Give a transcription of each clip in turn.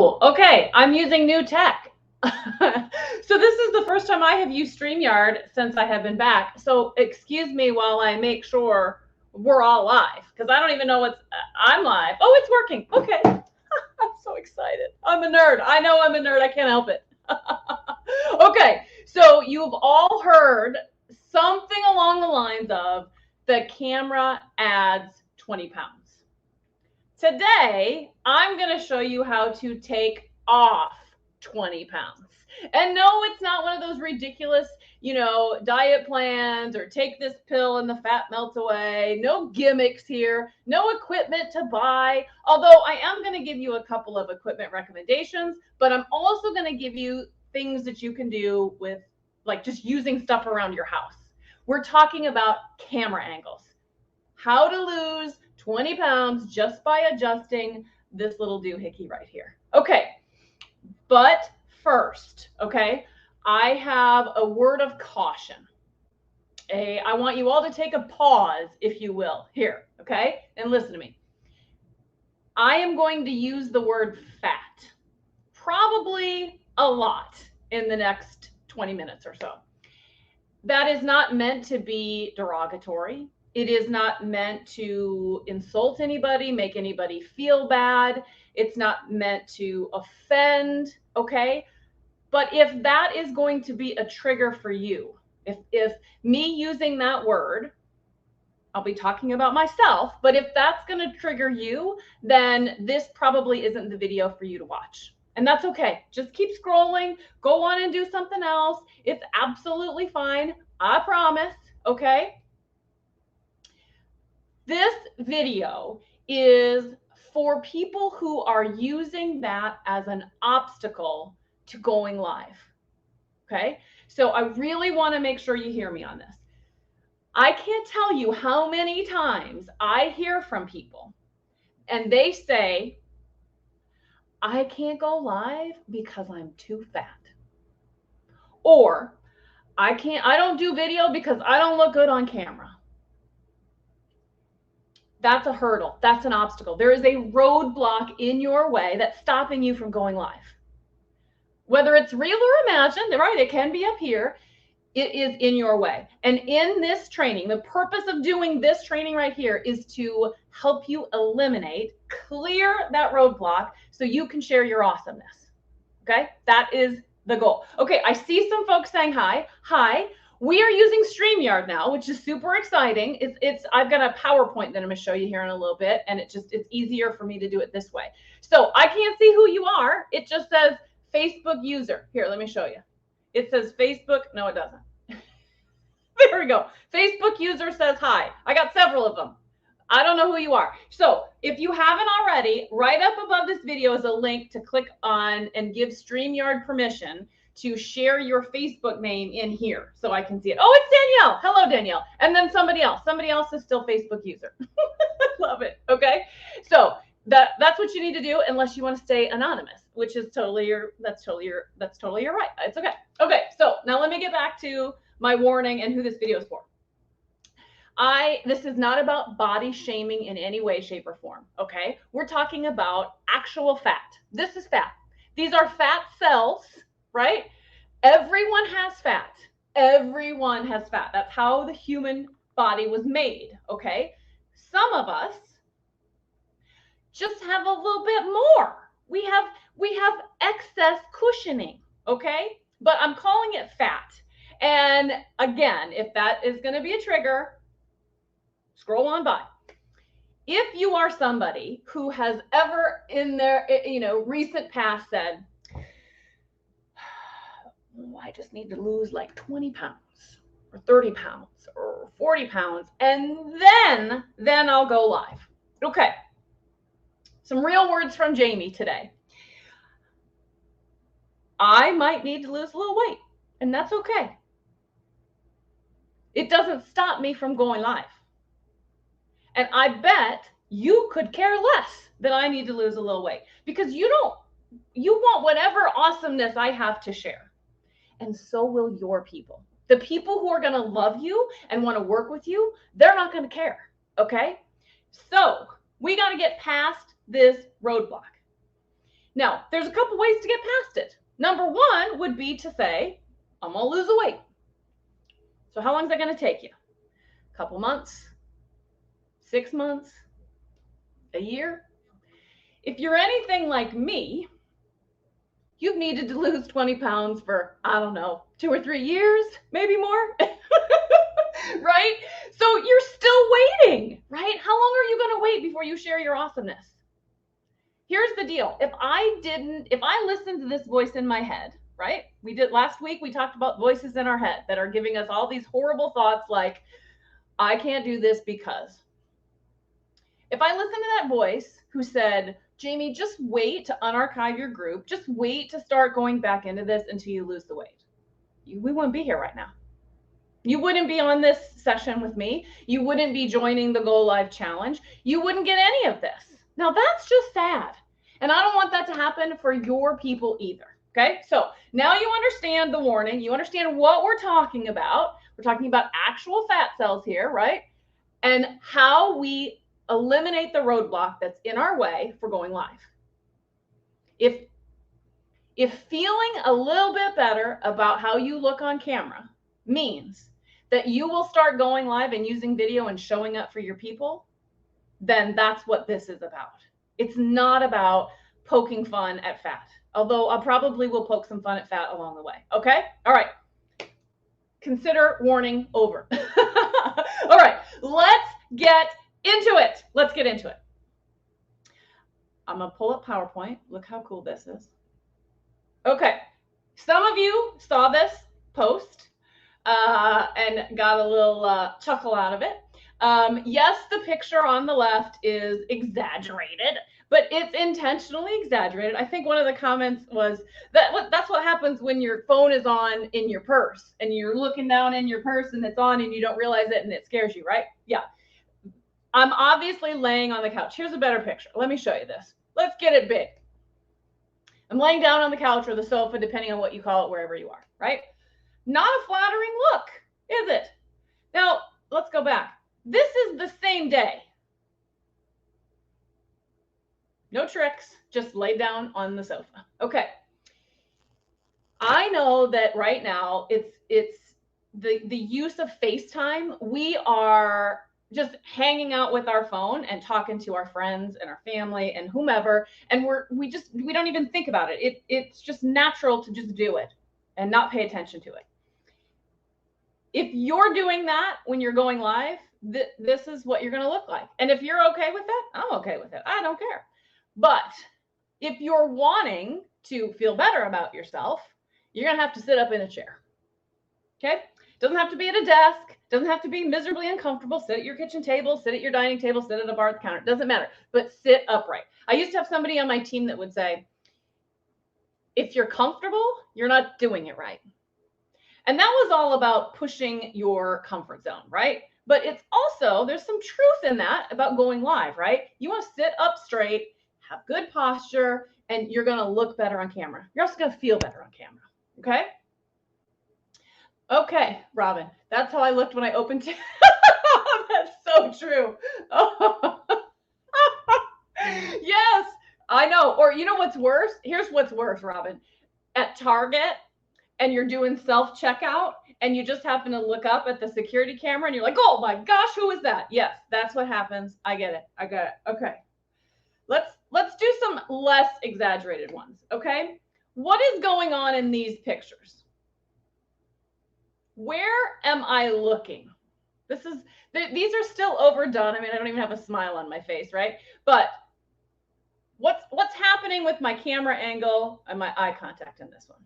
Oh, okay. I'm using new tech. So this is the first time I have used StreamYard since I have been back. So excuse me while I make sure we're all live, because I don't even know I'm live. Oh, it's working. Okay. I'm so excited. I'm a nerd. I know I'm a nerd. I can't help it. Okay. So you've all heard something along the lines of the camera adds 20 pounds. Today, I'm going to show you how to take off 20 pounds. And no, it's not one of those ridiculous, diet plans or take this pill and the fat melts away. No gimmicks here, no equipment to buy. Although I am going to give you a couple of equipment recommendations, but I'm also going to give you things that you can do with like just using stuff around your house. We're talking about camera angles. How to lose 20 pounds just by adjusting this little doohickey right here. Okay, but first, okay, I have a word of caution. I want you all to take a pause, if you will, here, okay, and listen to me. I am going to use the word fat, probably a lot in the next 20 minutes or so. That is not meant to be derogatory. It is not meant to insult anybody, make anybody feel bad. It's not meant to offend, okay? But if that is going to be a trigger for you, if me using that word, I'll be talking about myself, but if that's going to trigger you, then this probably isn't the video for you to watch. And that's okay. Just keep scrolling, go on and do something else. It's absolutely fine. I promise, okay? This video is for people who are using that as an obstacle to going live, okay? So I really want to make sure you hear me on this. I can't tell you how many times I hear from people and they say, I can't go live because I'm too fat. Or I don't do video because I don't look good on camera. That's a hurdle. That's an obstacle. There is a roadblock in your way that's stopping you from going live. Whether it's real or imagined, right? It can be up here. It is in your way. And in this training, the purpose of doing this training right here is to help you eliminate, clear that roadblock so you can share your awesomeness. Okay? That is the goal. Okay, I see some folks saying hi. Hi. We are using StreamYard now, which is super exciting. I've got a PowerPoint that I'm going to show you here in a little bit, and it's easier for me to do it this way. So I can't see who you are. It just says Facebook user. Here, let me show you. It says Facebook. No, it doesn't. There we go. Facebook user says hi. I got several of them. I don't know who you are. So if you haven't already, right up above this video is a link to click on and give StreamYard permission to share your Facebook name in here so I can see it. Oh, it's Danielle. Hello, Danielle. And then somebody else. Somebody else is still Facebook user. Love it. Okay. So that's what you need to do unless you want to stay anonymous, which is that's totally your right. It's okay. Okay. So now let me get back to my warning and who this video is for. This is not about body shaming in any way, shape, or form. Okay. We're talking about actual fat. This is fat. These are fat cells, right? Everyone has fat. Everyone has fat. That's how the human body was made. Okay. Some of us just have a little bit more. We have excess cushioning. Okay. But I'm calling it fat. And again, if that is going to be a trigger, scroll on by. If you are somebody who has ever in their recent past said, I just need to lose like 20 pounds or 30 pounds or 40 pounds, and then I'll go live. Okay. Some real words from Jamie today. I might need to lose a little weight, and that's okay. It doesn't stop me from going live. And I bet you could care less that I need to lose a little weight because you want whatever awesomeness I have to share. And so will your people. The people who are going to love you and want to work with you, they're not going to care. Okay. So we got to get past this roadblock. Now, there's a couple ways to get past it. Number one would be to say, I'm going to lose the weight. So how long is that going to take you? A couple months, 6 months, a year? If you're anything like me, you've needed to lose 20 pounds for, I don't know, 2 or 3 years, maybe more, right? So you're still waiting, right? How long are you going to wait before you share your awesomeness? Here's the deal. If I listened to this voice in my head, right? We did last week, we talked about voices in our head that are giving us all these horrible thoughts like, I can't do this because. If I listened to that voice who said, Jamie, just wait to unarchive your group, just wait to start going back into this until you lose the weight, we wouldn't be here right now. You wouldn't be on this session with me. You wouldn't be joining the Go Live Challenge. You wouldn't get any of this. Now, that's just sad. And I don't want that to happen for your people either. Okay, so now you understand the warning. You understand what we're talking about. We're talking about actual fat cells here, right? And how we eliminate the roadblock that's in our way for going live. If feeling a little bit better about how you look on camera means that you will start going live and using video and showing up for your people, then that's what this is about. It's not about poking fun at fat, although I probably will poke some fun at fat along the way. Okay? All right. Consider warning over. All right. Let's get into it. Let's get into it. I'm going to pull up PowerPoint. Look how cool this is. Okay. Some of you saw this post and got a little chuckle out of it. Yes, the picture on the left is exaggerated, but it's intentionally exaggerated. I think one of the comments was that's what happens when your phone is on in your purse and you're looking down in your purse and it's on and you don't realize it and it scares you, right? Yeah. I'm obviously laying on the couch. Here's a better picture. Let me show you this. Let's get it big. I'm laying down on the couch or the sofa, depending on what you call it, wherever you are, right? Not a flattering look, is it? Now, let's go back. This is the same day. No tricks, just lay down on the sofa. Okay. I know that right now it's the use of FaceTime. We are just hanging out with our phone and talking to our friends and our family and whomever, and we don't even think about it. It's just natural to just do it and not pay attention to it. If you're doing that when you're going live, this is what you're going to look like. And if you're okay with that, I'm okay with it. I don't care. But if you're wanting to feel better about yourself, you're going to have to sit up in a chair. Okay? Doesn't have to be at a desk. Doesn't have to be miserably uncomfortable. Sit at your kitchen table, sit at your dining table, sit at a bar at the counter. Doesn't matter. But sit upright. I used to have somebody on my team that would say, if you're comfortable, you're not doing it right. And that was all about pushing your comfort zone, right? But it's also, there's some truth in that about going live, right? You want to sit up straight, have good posture, and you're going to look better on camera. You're also going to feel better on camera, okay? Okay, Robin, that's how I looked when I opened it. That's so true. Oh. Yes, I know. Or you know what's worse? Here's what's worse, Robin. At Target, and you're doing self-checkout, and you just happen to look up at the security camera, and you're like, oh my gosh, who is that? Yes, that's what happens. I get it. I got it. Okay. Let's do some less exaggerated ones, okay? What is going on in these pictures? Where am I looking? These are still overdone. I mean, I don't even have a smile on my face, right? But what's happening with my camera angle and my eye contact in this one?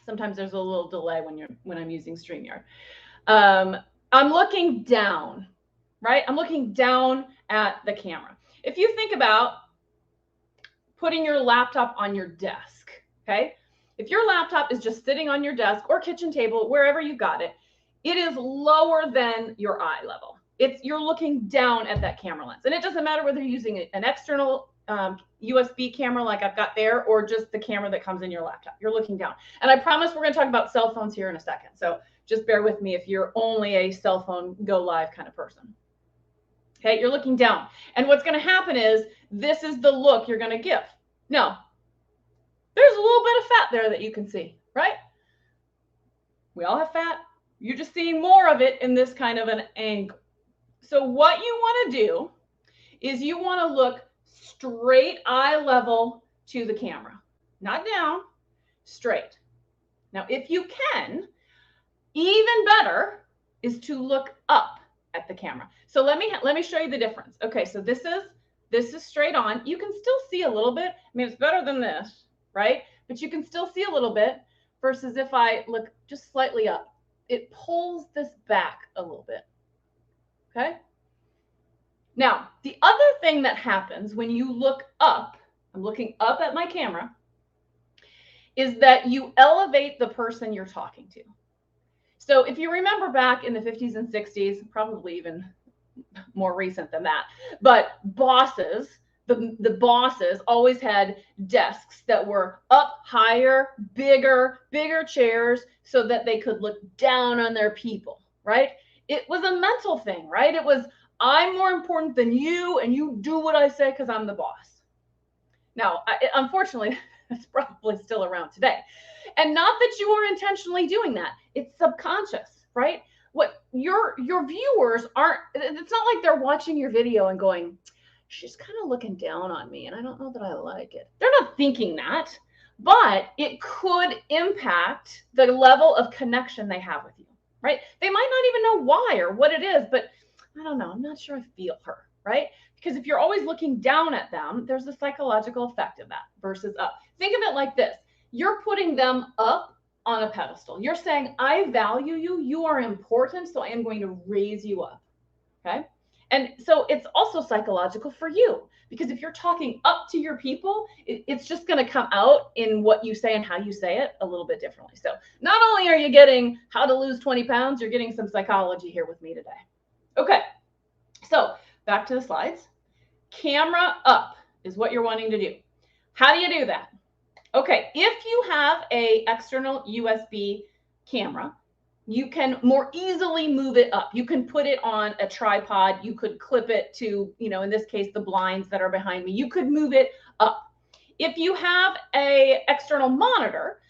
Sometimes there's a little delay when I'm using StreamYard. I'm looking down, right? I'm looking down at the camera. If you think about putting your laptop on your desk, okay? If your laptop is just sitting on your desk or kitchen table, wherever you got it, it is lower than your eye level. You're looking down at that camera lens. And it doesn't matter whether you're using an external USB camera like I've got there, or just the camera that comes in your laptop. You're looking down. And I promise we're going to talk about cell phones here in a second. So just bear with me if you're only a cell phone go live kind of person. Okay, you're looking down. And what's going to happen is this is the look you're going to give. No, there's a little bit of fat there that you can see, right? We all have fat. You're just seeing more of it in this kind of an angle. So what you want to do is you want to look straight eye level to the camera, not down, straight. Now, if you can, even better is to look up at the camera. So let me show you the difference. Okay, so this is straight on. You can still see a little bit. I mean, it's better than this, right? But you can still see a little bit versus if I look just slightly up. It pulls this back a little bit. Okay? Now, the other thing that happens when you look up, I'm looking up at my camera, is that you elevate the person you're talking to. So if you remember back in the 50s and 60s, probably even more recent than that, but bosses, the bosses always had desks that were up higher, bigger chairs so that they could look down on their people, right? It was a mental thing, right? It was, I'm more important than you and you do what I say because I'm the boss. Now, unfortunately, it's probably still around today. And not that you are intentionally doing that. It's subconscious, right? What your viewers aren't, it's not like they're watching your video and going, she's kind of looking down on me and I don't know that I like it. They're not thinking that, but it could impact the level of connection they have with you, right? They might not even know why or what it is, but I don't know, I'm not sure I feel her, right? Because if you're always looking down at them, there's a psychological effect of that versus up. Think of it like this. You're putting them up on a pedestal. You're saying, I value you. You are important. So I am going to raise you up. Okay. And so it's also psychological for you because if you're talking up to your people, it's just going to come out in what you say and how you say it a little bit differently. So not only are you getting how to lose 20 pounds, you're getting some psychology here with me today. Okay. So back to the slides. Camera up is what you're wanting to do. How do you do that? Okay, if you have an external USB camera, you can more easily move it up. You can put it on a tripod. You could clip it to, in this case, the blinds that are behind me. You could move it up. If you have an external monitor,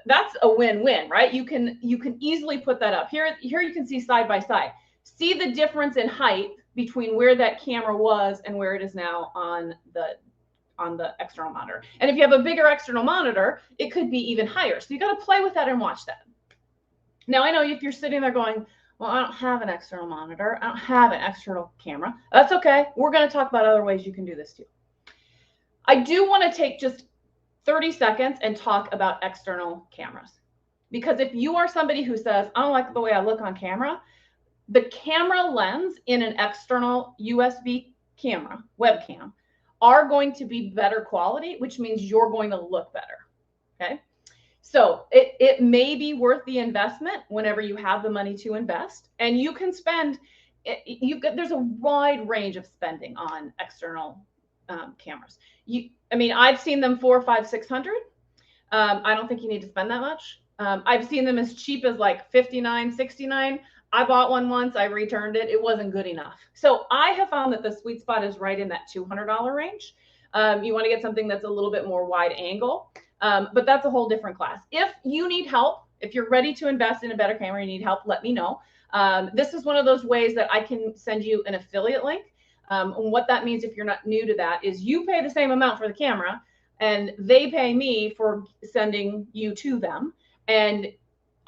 that's a win-win, right? You can easily put that up. Here you can see side by side. See the difference in height between where that camera was and where it is now on the external monitor. And if you have a bigger external monitor, it could be even higher. So you got to play with that and watch that. Now, I know if you're sitting there going, well, I don't have an external monitor. I don't have an external camera. That's okay. We're going to talk about other ways you can do this too. I do want to take just 30 seconds and talk about external cameras. Because if you are somebody who says, I don't like the way I look on camera, the camera lens in an external USB camera, webcam, are going to be better quality, which means you're going to look better, okay? So it may be worth the investment whenever you have the money to invest, and you can spend, there's a wide range of spending on external cameras. I've seen them $400, $500, $600. I don't think you need to spend that much. I've seen them as cheap as like $59, $69. I bought one once, I returned it. It wasn't good enough. So I have found that the sweet spot is right in that $200 range. You want to get something that's a little bit more wide angle, but that's a whole different class. If you need help, if you're ready to invest in a better camera, you need help, let me know. This is one of those ways that I can send you an affiliate link. And what that means, if you're not new to that, is you pay the same amount for the camera and they pay me for sending you to them. And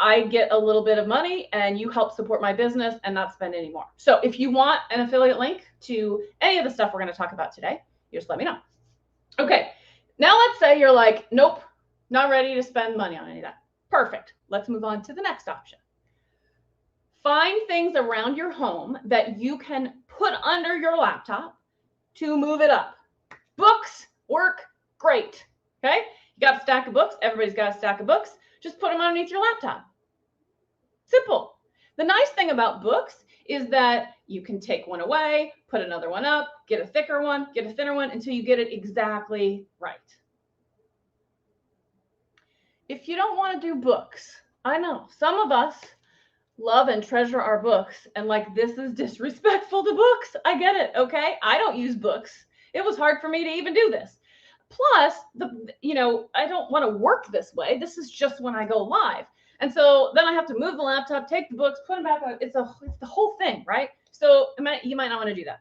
I get a little bit of money and you help support my business and not spend any more. So if you want an affiliate link to any of the stuff we're going to talk about today, you just let me know. Okay, now let's say you're like, nope, not ready to spend money on any of that. Perfect. Let's move on to the next option. Find things around your home that you can put under your laptop to move it up. Books work great. Okay, you got a stack of books. Everybody's got a stack of books. Just put them underneath your laptop. Simple. The nice thing about books is that you can take one away, put another one up, get a thicker one, get a thinner one until you get it exactly right. If you don't want to do books, I know some of us love and treasure our books and like this is disrespectful to books. I get it. Okay. I don't use books. It was hard for me to even do this. Plus, I don't want to work this way. This is just when I go live. And so then I have to move the laptop, take the books, put them back on. It's the whole thing, right? So you might not want to do that.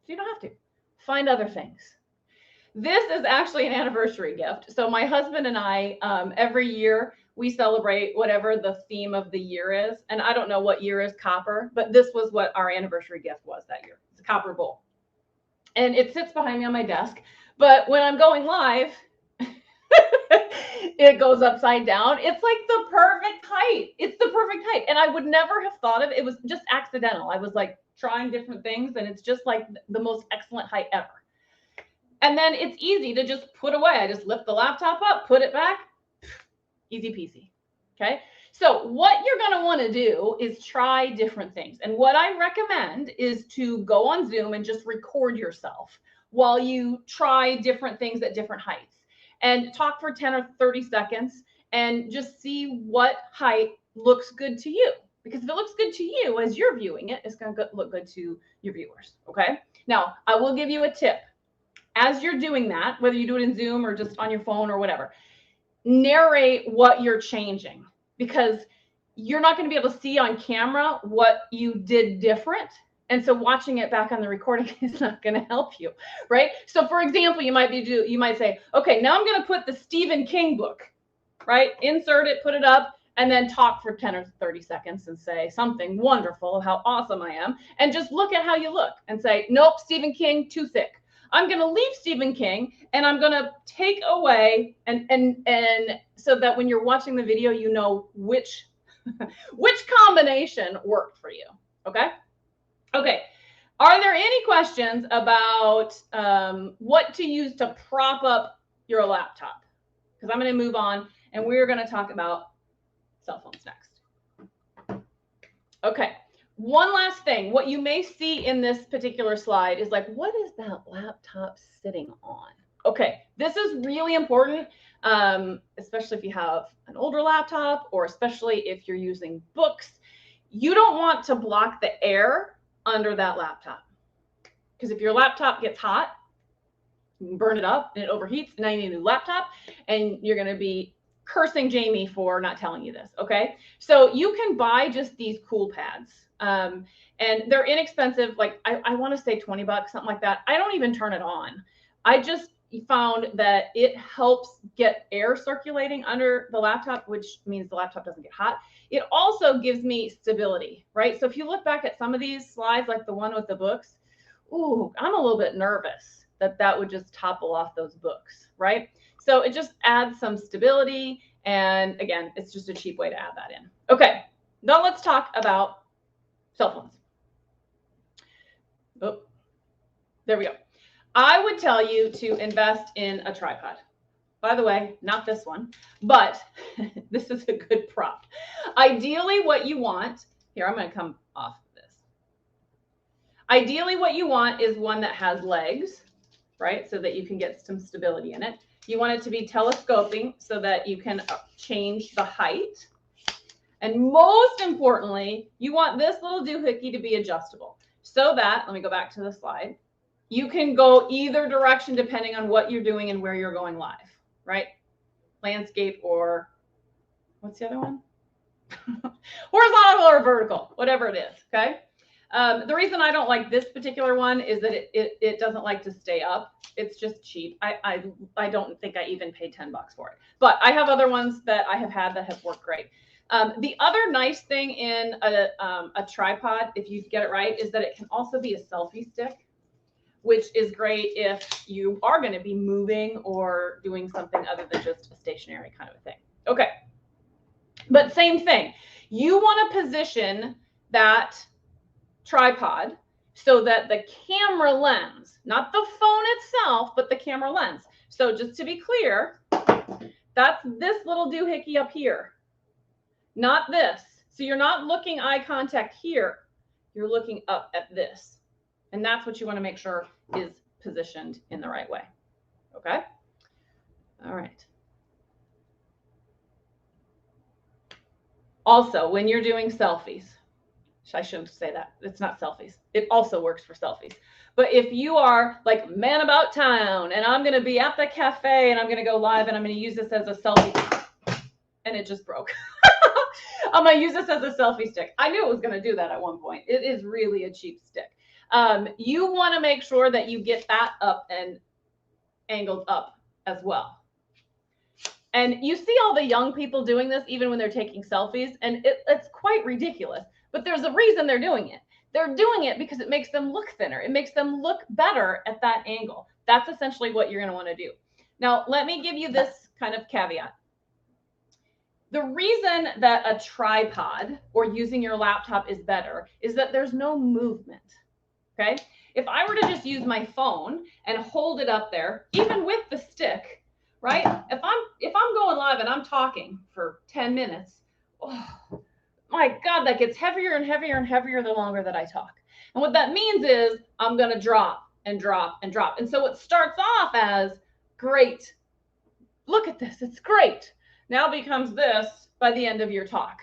So you don't have to. Find other things. This is actually an anniversary gift. So my husband and I, every year, we celebrate whatever the theme of the year is. And I don't know what year is copper, but this was what our anniversary gift was that year. It's a copper bowl. And it sits behind me on my desk. But when I'm going live, it goes upside down. It's like the perfect height. It's the perfect height. And I would never have thought of it. It was just accidental. I was like trying different things, and it's just like the most excellent height ever. And then it's easy to just put away. I just lift the laptop up, put it back, easy peasy. Okay. So what you're going to want to do is try different things. And what I recommend is to go on Zoom and just record yourself while you try different things at different heights and talk for 10 or 30 seconds and just see what height looks good to you. Because if it looks good to you as you're viewing it, it's going to look good to your viewers. Okay. Now, I will give you a tip. As you're doing that, whether you do it in Zoom or just on your phone or whatever, narrate what you're changing, because you're not going to be able to see on camera what you did different. And so watching it back on the recording is not going to help you, right? So for example, you might say, okay, now I'm going to put the Stephen King book, right? Insert it, put it up, and then talk for 10 or 30 seconds and say something wonderful of how awesome I am. And just look at how you look and say, nope, Stephen King, too thick. I'm going to leave Stephen King and I'm going to take away and so that when you're watching the video, you know which combination worked for you. Okay. Okay. Are there any questions about what to use to prop up your laptop? Because I'm going to move on and we're going to talk about cell phones next. Okay. One last thing, what you may see in this particular slide is like, what is that laptop sitting on? Okay, this is really important, especially if you have an older laptop or especially if you're using books. You don't want to block the air under that laptop, because if your laptop gets hot, you can burn it up and it overheats. Now you need a new laptop and you're going to be cursing Jamie for not telling you this. Okay, so you can buy just these cool pads. And they're inexpensive. Like I want to say $20, something like that. I don't even turn it on. I just found that it helps get air circulating under the laptop, which means the laptop doesn't get hot. It also gives me stability, right? So if you look back at some of these slides, like the one with the books, ooh, I'm a little bit nervous that would just topple off those books, right? So it just adds some stability. And again, it's just a cheap way to add that in. Okay, now let's talk about cell phones. Oh, there we go. I would tell you to invest in a tripod. By the way, not this one, but this is a good prop. Ideally, what you want, here, I'm going to come off this. Ideally, what you want is one that has legs, right? So that you can get some stability in it. You want it to be telescoping so that you can change the height. And most importantly, you want this little doohickey to be adjustable so that, let me go back to the slide, you can go either direction depending on what you're doing and where you're going live, right? Landscape or what's the other one? Horizontal or vertical, whatever it is, okay? The reason I don't like this particular one is that it doesn't like to stay up. It's just cheap. I don't think I even paid $10 for it. But I have other ones that I have had that have worked great. The other nice thing in a tripod, if you get it right, is that it can also be a selfie stick, which is great if you are going to be moving or doing something other than just a stationary kind of a thing. Okay. But same thing. You want to position that tripod so that the camera lens, not the phone itself, but the camera lens. So just to be clear, that's this little doohickey up here. Not this. So you're not looking eye contact here. You're looking up at this. And that's what you want to make sure is positioned in the right way. Okay? All right. Also, when you're doing selfies, I shouldn't say that. It's not selfies. It also works for selfies. But if you are like man about town and I'm going to be at the cafe and I'm going to go live and I'm going to use this as a selfie, and it just broke. I'm going to use this as a selfie stick. I knew it was going to do that at one point. It is really a cheap stick. You want to make sure that you get that up and angled up as well. And you see all the young people doing this even when they're taking selfies, and it's quite ridiculous. But there's a reason they're doing it. They're doing it because it makes them look thinner. It makes them look better at that angle. That's essentially what you're going to want to do. Now, let me give you this kind of caveat. The reason that a tripod or using your laptop is better is that there's no movement, okay? If I were to just use my phone and hold it up there, even with the stick, right? If I'm going live and I'm talking for 10 minutes, oh my God, that gets heavier and heavier and heavier the longer that I talk. And what that means is I'm going to drop and drop and drop. And so it starts off as great. Look at this. It's great. Now becomes this by the end of your talk.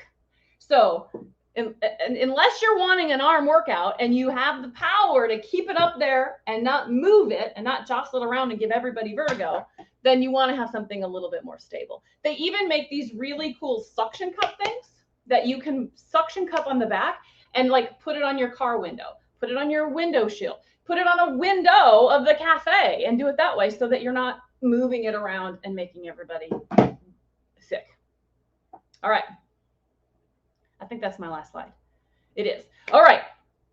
So unless you're wanting an arm workout and you have the power to keep it up there and not move it and not jostle it around and give everybody vertigo, then you want to have something a little bit more stable. They even make these really cool suction cup things that you can suction cup on the back and like put it on your car window, put it on your window shield, put it on a window of the cafe and do it that way so that you're not moving it around and making everybody sick. All right. I think that's my last slide. It is. All right.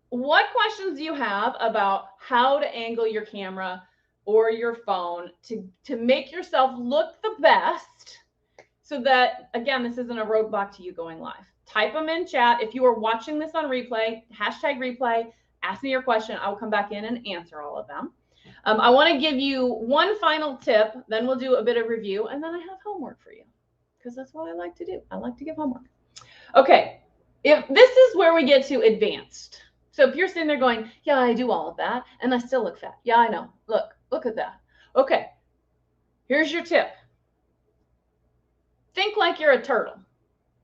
What questions do you have about how to angle your camera or your phone to make yourself look the best so that, again, this isn't a roadblock to you going live? Type them in chat. If you are watching this on replay, hashtag replay, ask me your question. I will come back in and answer all of them. I want to give you one final tip, then we'll do a bit of review, and then I have homework for you because that's what I like to do. I like to give homework. Okay, if this is where we get to advanced. So if you're sitting there going, yeah, I do all of that, and I still look fat. Yeah, I know. Look at that. Okay, here's your tip. Think like you're a turtle,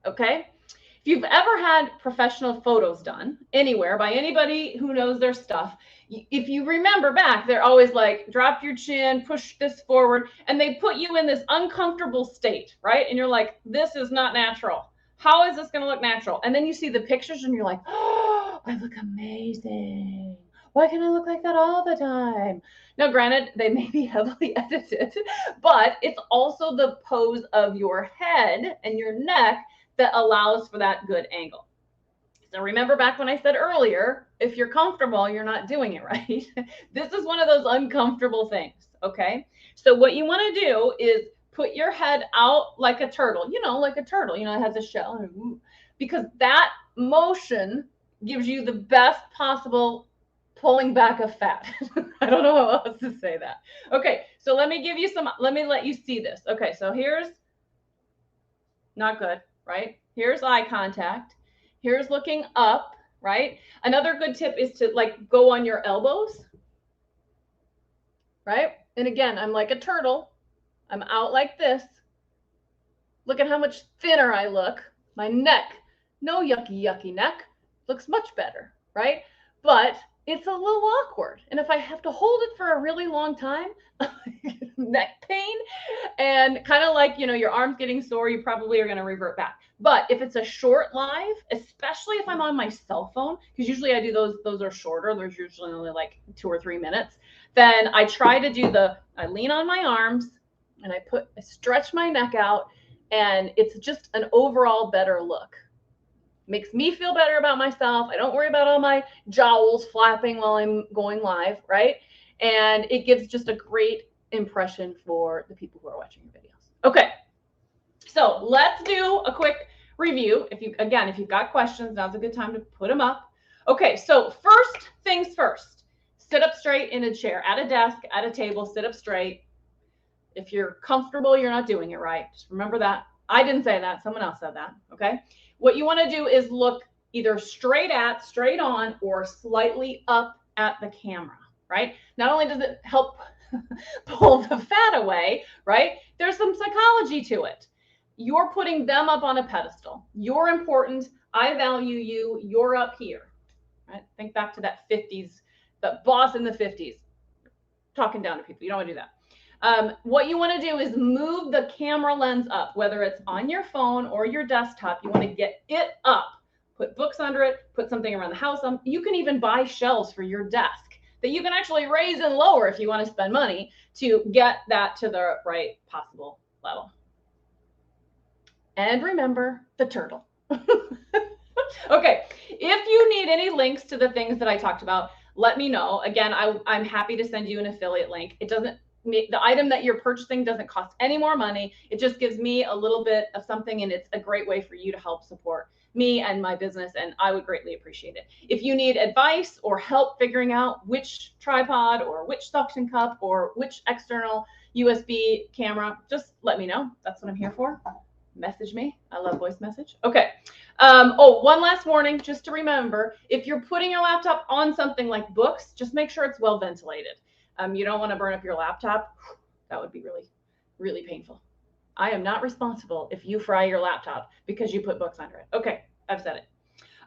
okay? If you've ever had professional photos done anywhere by anybody who knows their stuff, if you remember back, they're always like, drop your chin, push this forward, and they put you in this uncomfortable state, right? And you're like, this is not natural. How is this going to look natural? And then you see the pictures and you're like, oh, I look amazing. Why can't I look like that all the time? Now, granted, they may be heavily edited, but it's also the pose of your head and your neck that allows for that good angle. So remember back when I said earlier, if you're comfortable, you're not doing it right. This is one of those uncomfortable things, okay? So what you want to do is put your head out like a turtle, like a turtle, it has a shell, because that motion gives you the best possible pulling back of fat. I don't know how else to say that. Okay, so let me let you see this. Okay, so here's not good, right? Here's eye contact. Here's looking up, right? Another good tip is to like go on your elbows, right? And again, I'm like a turtle. I'm out like this. Look at how much thinner I look. My neck, no yucky neck, looks much better, right? But it's a little awkward. And if I have to hold it for a really long time, neck pain and kind of like, your arm's getting sore, you probably are going to revert back. But if it's a short live, especially if I'm on my cell phone, because usually I do those are shorter. There's usually only like 2 or 3 minutes. Then I try to do I lean on my arms and I stretch my neck out, and it's just an overall better look. Makes me feel better about myself. I don't worry about all my jowls flapping while I'm going live, right? And it gives just a great impression for the people who are watching your videos. Okay, so let's do a quick review. If you've got questions, now's a good time to put them up. Okay, so first things first, sit up straight in a chair, at a desk, at a table, sit up straight. If you're comfortable, you're not doing it right. Just remember that. I didn't say that. Someone else said that, okay? What you want to do is look either straight on, or slightly up at the camera, right? Not only does it help pull the fat away, right? There's some psychology to it. You're putting them up on a pedestal. You're important. I value you. You're up here. Right? Think back to that 50s, the boss in the 50s, talking down to people. You don't want to do that. What you want to do is move the camera lens up, whether it's on your phone or your desktop. You want to get it up. Put books under it, put something around the house. You can even buy shelves for your desk that you can actually raise and lower if you want to spend money to get that to the right possible level. And remember the turtle. Okay, if you need any links to the things that I talked about, let me know. Again, I'm happy to send you an affiliate link. It doesn't make the item that you're purchasing doesn't cost any more money. It just gives me a little bit of something, and it's a great way for you to help support me and my business, and I would greatly appreciate it. If you need advice or help figuring out which tripod or which suction cup or which external USB camera, just let me know. That's what I'm here for. Message me. I love voice message. Okay. One last warning, just to remember, if you're putting your laptop on something like books, just make sure it's well ventilated. You don't want to burn up your laptop. That would be really, really painful. I am not responsible if you fry your laptop because you put books under it. Okay, I've said it.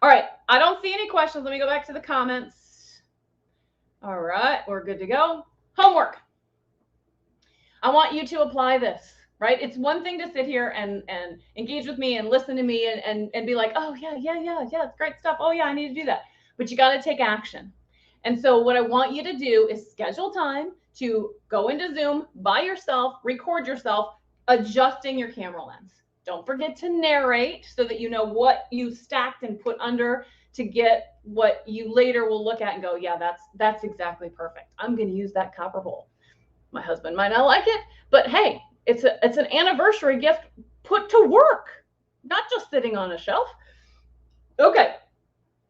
All right, I don't see any questions. Let me go back to the comments. All right, we're good to go. Homework. I want you to apply this. Right? It's one thing to sit here and engage with me and listen to me and be like, oh, yeah, it's great stuff. Oh, yeah, I need to do that. But you got to take action. And so what I want you to do is schedule time to go into Zoom by yourself, record yourself, adjusting your camera lens. Don't forget to narrate so that you know what you stacked and put under to get what you later will look at and go, yeah, that's exactly perfect. I'm going to use that copper bowl. My husband might not like it, but hey, it's an anniversary gift put to work, not just sitting on a shelf. Okay,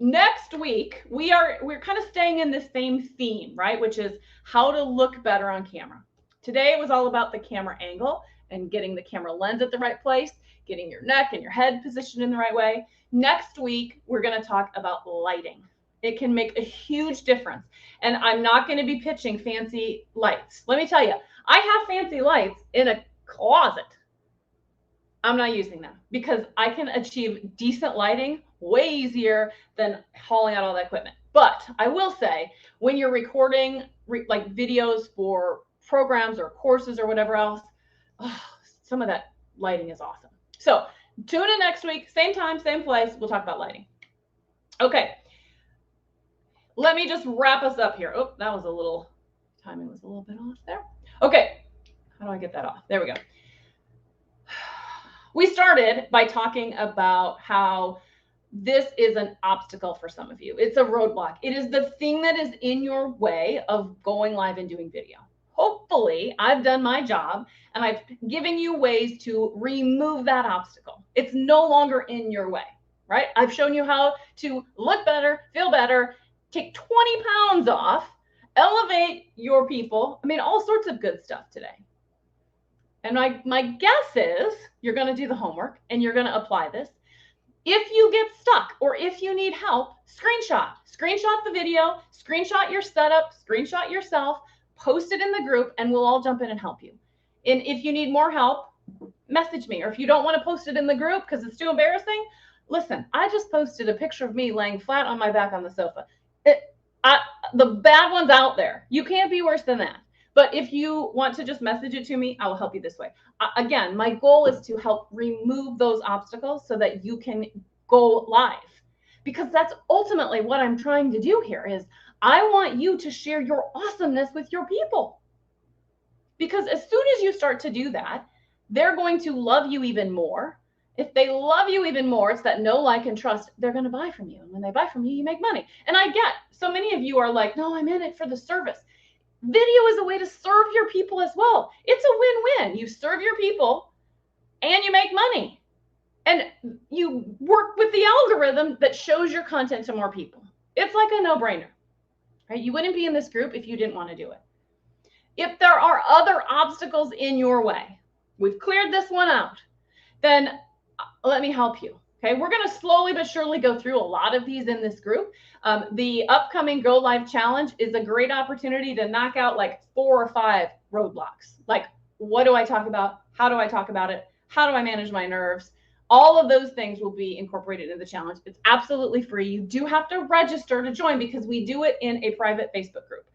next week we're kind of staying in this same theme, right? Which is how to look better on camera. Today it was all about the camera angle and getting the camera lens at the right place, getting your neck and your head positioned in the right way. Next week we're going to talk about lighting. It can make a huge difference. And I'm not going to be pitching fancy lights. Let me tell you, I have fancy lights in a closet. I'm not using them because I can achieve decent lighting way easier than hauling out all that equipment. But I will say, when you're recording like videos for programs or courses or whatever else, some of that lighting is awesome. So tune in next week, same time, same place. We'll talk about lighting. Okay. Let me just wrap us up here. Oh, that was timing was a little bit off there. Okay. How do I get that off? There we go. We started by talking about how this is an obstacle for some of you. It's a roadblock. It is the thing that is in your way of going live and doing video. Hopefully, I've done my job and I've given you ways to remove that obstacle. It's no longer in your way, right? I've shown you how to look better, feel better, take 20 pounds off, elevate your people. I mean, all sorts of good stuff today. And my guess is you're going to do the homework and you're going to apply this. If you get stuck or if you need help, screenshot the video, screenshot your setup, screenshot yourself, post it in the group, and we'll all jump in and help you. And if you need more help, message me. Or if you don't want to post it in the group because it's too embarrassing, listen, I just posted a picture of me laying flat on my back on the sofa. The bad one's out there. You can't be worse than that. But if you want to just message it to me, I will help you this way. Again, my goal is to help remove those obstacles so that you can go live. Because that's ultimately what I'm trying to do here is I want you to share your awesomeness with your people. Because as soon as you start to do that, they're going to love you even more. If they love you even more, it's that know, like, and trust, they're going to buy from you. And when they buy from you, you make money. And I get so many of you are like, no, I'm in it for the service. Video is a way to serve your people as well. It's a win-win. You serve your people and you make money. And you work with the algorithm that shows your content to more people. It's like a no-brainer, right? You wouldn't be in this group if you didn't want to do it. If there are other obstacles in your way, we've cleared this one out, then let me help you. Okay, we're going to slowly but surely go through a lot of these in this group. The upcoming Go Live Challenge is a great opportunity to knock out like 4 or 5 roadblocks. Like, what do I talk about? How do I talk about it? How do I manage my nerves? All of those things will be incorporated in the challenge. It's absolutely free. You do have to register to join because we do it in a private Facebook group.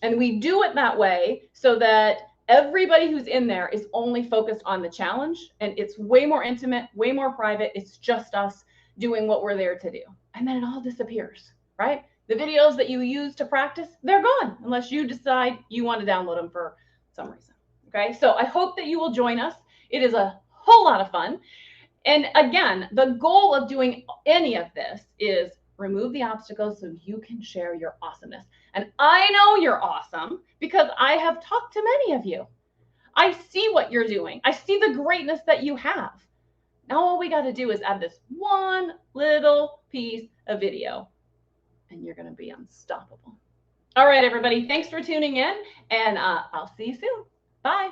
And we do it that way so that everybody who's in there is only focused on the challenge, and it's way more intimate, way more private. It's just us doing what we're there to do. And then it all disappears, right? The videos that you use to practice, they're gone unless you decide you want to download them for some reason. Okay, so I hope that you will join us. It is a whole lot of fun. And again, the goal of doing any of this is remove the obstacles so you can share your awesomeness. And I know you're awesome because I have talked to many of you. I see what you're doing. I see the greatness that you have. Now all we got to do is add this one little piece of video and you're going to be unstoppable. All right, everybody. Thanks for tuning in, and I'll see you soon. Bye.